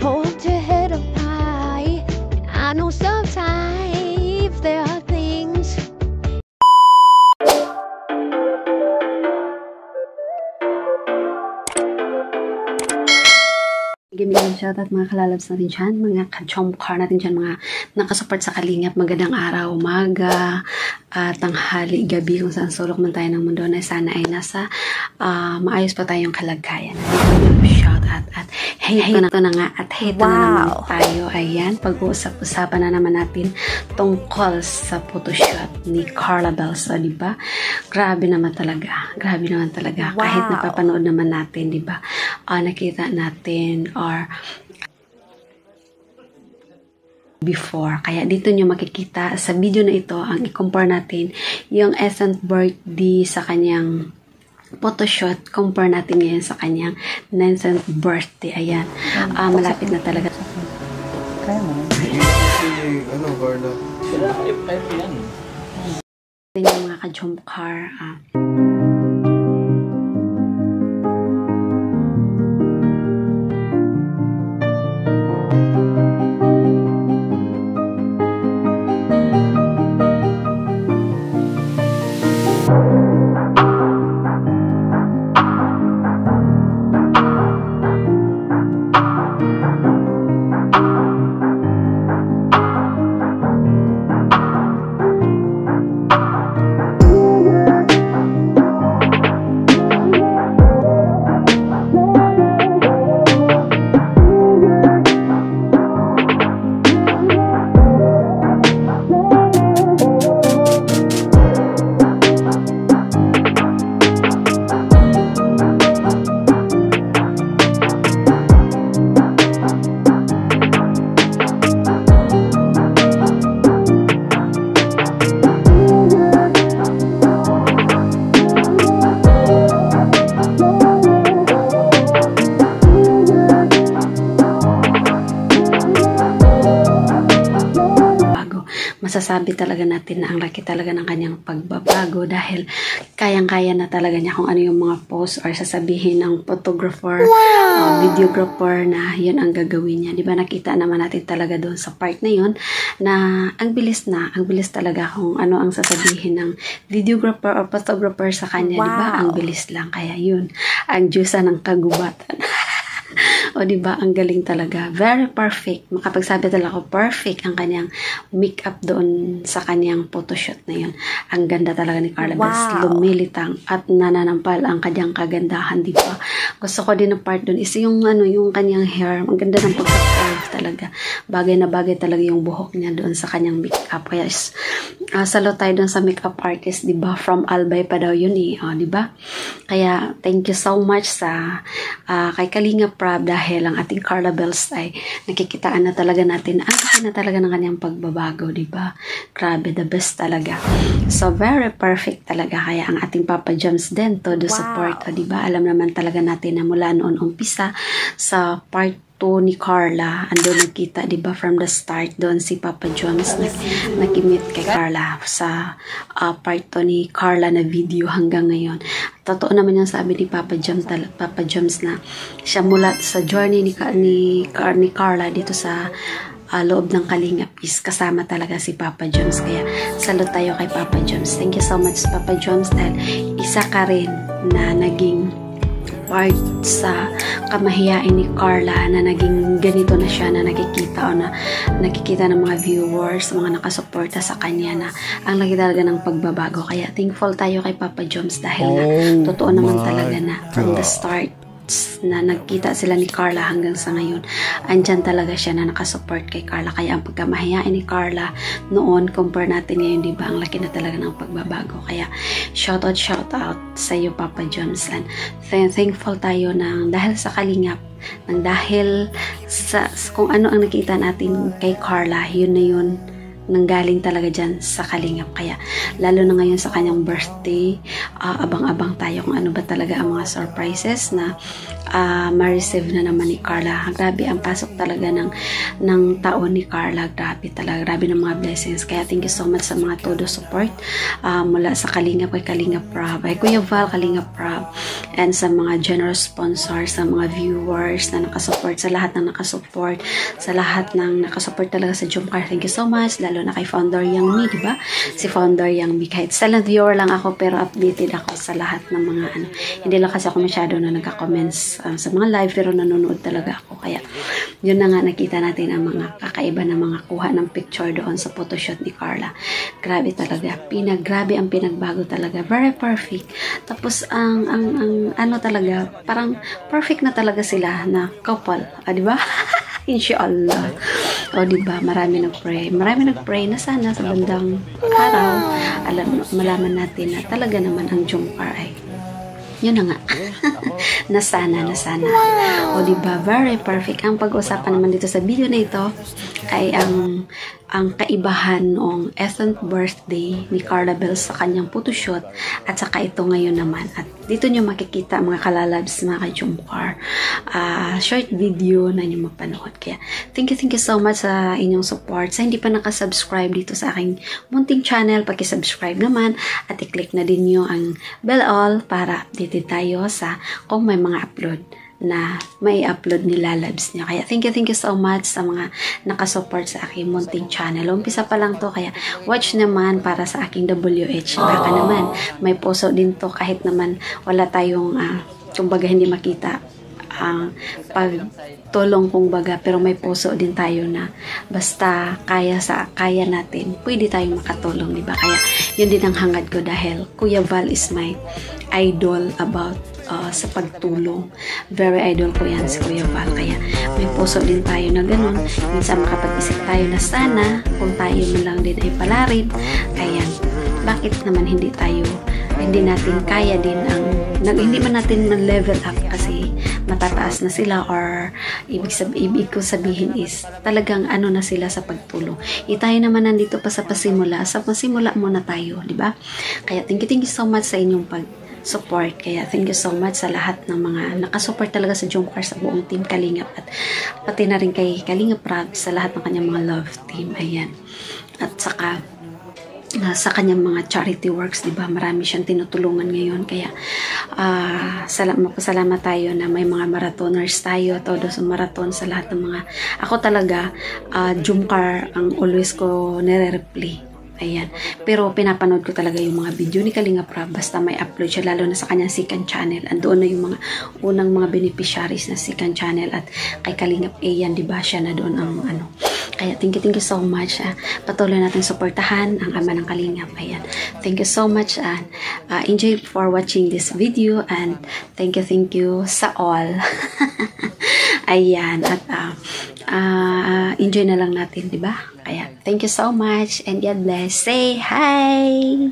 Hold your head up high. I know sometimes there are things. Gamitin shoutout mga kalalabs natin dyan, mga ka-chomcar natin dyan, mga nakasupport sa Kalingap. Magandang araw, umaga, tanghali, gabi, kung saan sulok man tayo ng mundo na sana ay nasa maayos pa tayong kalagayan. Shoutout at hate na nga at hate na naman tayo. Ayan, pag-uusap-usapan na naman natin tungkol sa photoshoot ni Carla Bells. So, diba? Grabe naman talaga. Grabe naman talaga. Kahit napapanood naman natin, diba? Nakita natin or before. Kaya dito nyo makikita sa video na ito, ang i-compare natin yung Essence birthday sa kanyang photoshoot. Compare natin ngayon sa kanyang 9th birthday. Ayan. Malapit na talaga. Kaya mo? Ano, Carla? Ito yung mga ka-jump car. Masasabi talaga natin na ang laki talaga ng kanyang pagbabago dahil kayang-kaya na talaga niya kung ano yung mga post or sasabihin ng photographer o videographer na yun ang gagawin niya. Diba nakita naman natin talaga doon sa part na yun na ang bilis talaga kung ano ang sasabihin ng videographer o photographer sa kanya. Diba? Ang bilis lang. Kaya yun, ang Diyosa ng kagubatan. O diba, ang galing talaga. Very perfect. Makapagsabi talaga ako, perfect ang kanyang makeup doon sa kanyang photoshoot na yun. Ang ganda talaga ni Carla Bells. Lumilitang at nananampal ang kanyang kagandahan, diba? Gusto ko din ng part doon is yung yung kanyang hair. Ang ganda ng pagka-carve talaga. Bagay na bagay talaga yung buhok niya doon sa kanyang makeup. Kaya salo tayo doon sa makeup artist, diba? From Albay pa daw yun diba? Kaya thank you so much sa kay Kalingap Prab dahil ang ating Carla Bells ay nakikitaan na talaga natin ang talaga ng kanyang pagbabago, diba? Grabe, the best talaga. So, very perfect talaga. Kaya ang ating Papa Joms din, todo support, diba? Alam naman talaga natin na mula noon umpisa sa part 2 ni Carla, ando nagkita, diba? From the start, doon si Papa Joms nakimit kay Carla sa part 2 ni Carla na video hanggang ngayon. Totoo naman yung sabi ni Papa Joms na siya mula sa journey ni Carla dito sa loob ng Kalingap is kasama talaga si Papa Joms. Kaya salute tayo kay Papa Joms. Thank you so much Papa Joms dahil isa ka rin na naging part sa kamahiyain ni Carla na naging ganito na siya na nakikita o na nakikita ng mga viewers, mga nakasuporta sa kanya na ang laki talaga ng pagbabago. Kaya thankful tayo kay Papa Joms dahil na totoo naman talaga na from the start na nagkita sila ni Carla hanggang sa ngayon, andyan talaga siya na nakasupport kay Carla. Kaya ang pagkamahiyain ni Carla noon, compare natin ngayon, diba? Ang laki na talaga ng pagbabago. Kaya shout out sa iyo Papa Joms. And thankful tayo dahil sa Kalingap, dahil sa kung ano ang nakita natin kay Carla, yun na yun nanggaling talaga dyan sa Kalingap. Kaya lalo na ngayon sa kanyang birthday, abang-abang tayo kung ano ba talaga ang mga surprises na ma-receive na naman ni Carla. Grabe ang pasok talaga ng taon ni Carla. Grabe talaga. Grabe ng mga blessings. Kaya thank you so much sa mga todo support mula sa Kalingap kay Kalingap Prab, kay Kuya Val Kalingap Prab, and sa mga generous sponsors, sa mga viewers na nakasupport, sa lahat ng nakasupport, sa lahat ng nakasupport talaga sa Jomcar. Thank you so much. Lalo na kay Founder Yang Mi, diba? Si Founder Yang Mi. Kahit silent viewer lang ako, pero updated ako sa lahat ng mga hindi lang kasi ako masyado na nagka-comments sa mga live, pero nanonood talaga ako. Kaya yun na nga, nakita natin ang mga kakaiba na mga kuha ng picture doon sa photoshoot ni Carla. Grabe talaga. Grabe ang pinagbago talaga. Very perfect. Tapos ang ano talaga, parang perfect na talaga sila na couple. Diba? Inshallah. O diba, marami nagpray na sana sa bandang araw malaman natin na talaga naman ang Jomcar ay yun na nga. Nasana. O diba, very perfect. Ang pag-usapan naman dito sa video na ito ay ang kaibahan ng 8th birthday ni Carla Bell sa kanyang photoshoot at saka ito ngayon naman. At dito nyo makikita mga kalalabs, mga ka-Jomcar. Short video na nyo mapanood. Kaya thank you so much sa inyong support. Sa hindi pa nakasubscribe dito sa aking munting channel, pakisubscribe naman at i-click na din nyo ang bell all para updated tayo sa kung may mga upload na may upload ni Lalabs niya. Kaya thank you so much sa mga nakasupport sa aking munting channel. Umpisa pa lang to, kaya watch naman para sa aking WH. Baka naman may puso din to kahit naman wala tayong kumbaga hindi makita pagtulong kumbaga, pero may puso din tayo na basta kaya natin, pwede tayong makatulong, diba? Kaya yun din ang hangad ko dahil Kuya Val is my idol about sa pagtulong. Very idol ko yan si Kuya Val. Kaya may puso din tayo na ganun. Minsan makapag-isip tayo na sana kung tayo man lang din ay palarin. Kaya bakit naman hindi natin kaya din hindi man natin level up kasi matataas na sila, or ibig ko sabihin is talagang na sila sa pagtulong. Tayo naman nandito pa sa pasimula muna tayo, di ba? Kaya thank you so much sa inyong support. Kaya thank you so much sa lahat ng mga nakasupport talaga sa Jomcar, sa buong team Kalingap, at pati na rin kay Kalingap Prab sa lahat ng kanyang mga love team. Ayan. At saka sa kanyang mga charity works, diba? Marami siyang tinutulungan ngayon. Kaya salamat tayo na may mga marathoners tayo, todo sa marathon, sa lahat ng mga ako talaga Jomcar ang always ko nire-replay. Ayan. Pero pinapanood ko talaga yung mga video ni Kalingap Prab basta may upload siya, lalo na sa kanyang second channel. Andoon na yung mga unang mga beneficiaries na second channel, at kay Kalingap Ayan, diba, siya na doon ang Kaya thank you so much. Patuloy natin suportahan ang ama ng Kalingap. Ayan. Thank you so much, and enjoy for watching this video, and thank you sa all. Ayan. At enjoy na lang natin, diba? Kaya thank you so much, and God bless. Say hi!